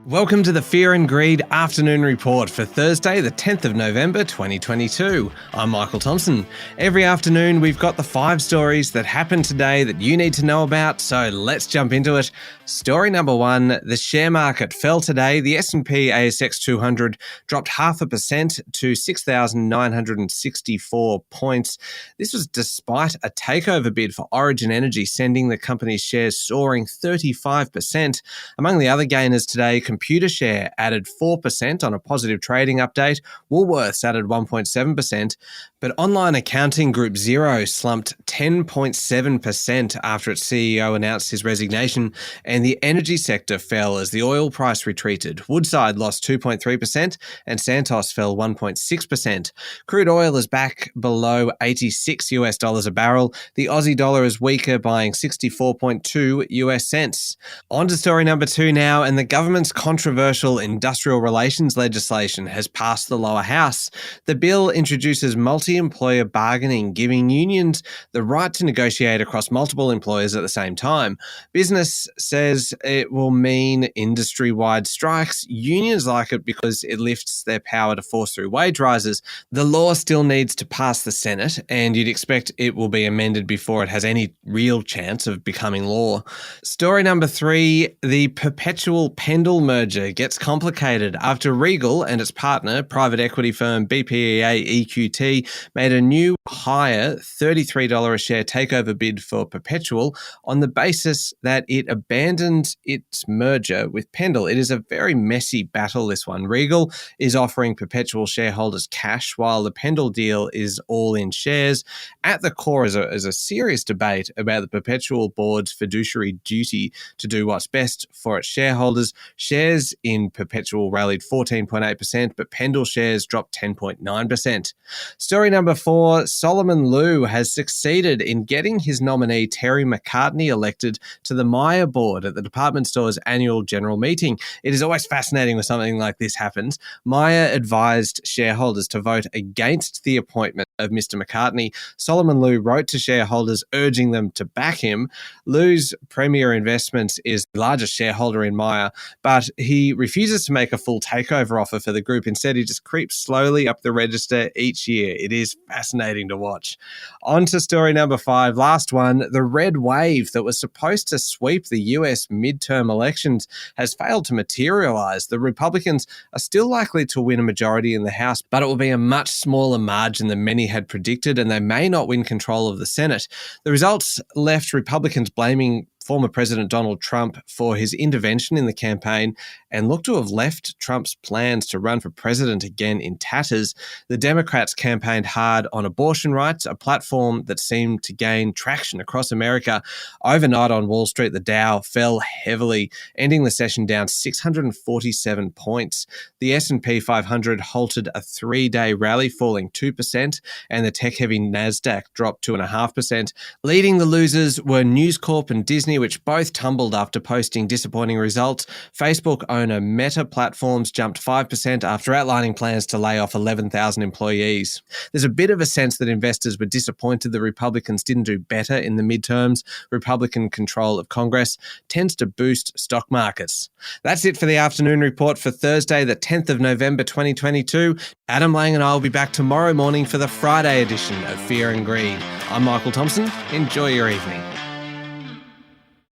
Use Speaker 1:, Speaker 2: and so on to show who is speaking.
Speaker 1: Welcome to the Fear and Greed Afternoon Report for Thursday, the 10th of November 2022. I'm Michael Thompson. Every afternoon we've got the 5 stories that happened today that you need to know about, so let's jump into it. Story number 1, the share market fell today. The S&P ASX 200 dropped 0.5% to 6,964 points. This was despite a takeover bid for Origin Energy, sending the company's shares soaring 35%. Among the other gainers today, Computershare added 4% on a positive trading update. Woolworths added 1.7%, but online accounting group Xero slumped 10.7% after its CEO announced his resignation, and the energy sector fell as the oil price retreated. Woodside lost 2.3% and Santos fell 1.6%. Crude oil is back below $86 a barrel. The Aussie dollar is weaker, buying 64.2 US cents. On to story number 2 now, and the government's controversial industrial relations legislation has passed the lower house. The bill introduces multi-employer bargaining, giving unions the right to negotiate across multiple employers at the same time. Business says it will mean industry-wide strikes. Unions like it because it lifts their power to force through wage rises. The law still needs to pass the Senate, and you'd expect it will be amended before it has any real chance of becoming law. Story number 3, the Perpetual Pendal merger gets complicated after Regal and its partner, private equity firm BPEA EQT, made a new higher $33 a share takeover bid for Perpetual on the basis that it abandoned its merger with Pendal. It is a very messy battle, this one. Regal is offering Perpetual shareholders cash, while the Pendal deal is all in shares. At the core is a serious debate about the Perpetual board's fiduciary duty to do what's best for its shareholders. Shares in Perpetual rallied 14.8%, but Pendal shares dropped 10.9%. Story number 4, Solomon Lew has succeeded in getting his nominee Terry McCartney elected to the Myer board at the department store's annual general meeting. It is always fascinating when something like this happens. Myer advised shareholders to vote against the appointment of Mr. McCartney. Solomon Lew wrote to shareholders urging them to back him. Lew's Premier Investments is the largest shareholder in Myer, but he refuses to make a full takeover offer for the group. Instead, he just creeps slowly up the register each year. It is fascinating to watch. On to story number 5, last one. The red wave that was supposed to sweep the US midterm elections has failed to materialize. The Republicans are still likely to win a majority in the House, but it will be a much smaller margin than many had predicted, and they may not win control of the Senate. The results left Republicans blaming former President Donald Trump for his intervention in the campaign and look to have left Trump's plans to run for president again in tatters. The Democrats campaigned hard on abortion rights, a platform that seemed to gain traction across America. Overnight on Wall Street, the Dow fell heavily, ending the session down 647 points. The S&P 500 halted a 3-day rally, falling 2%, and the tech-heavy NASDAQ dropped 2.5%. Leading the losers were News Corp and Disney, which both tumbled after posting disappointing results. Facebook owner Meta Platforms jumped 5% after outlining plans to lay off 11,000 employees. There's a bit of a sense that investors were disappointed the Republicans didn't do better in the midterms. Republican control of Congress tends to boost stock markets. That's it for the afternoon report for Thursday, the 10th of November 2022. Adam Lang and I will be back tomorrow morning for the Friday edition of Fear and Greed. I'm Michael Thompson. Enjoy your evening.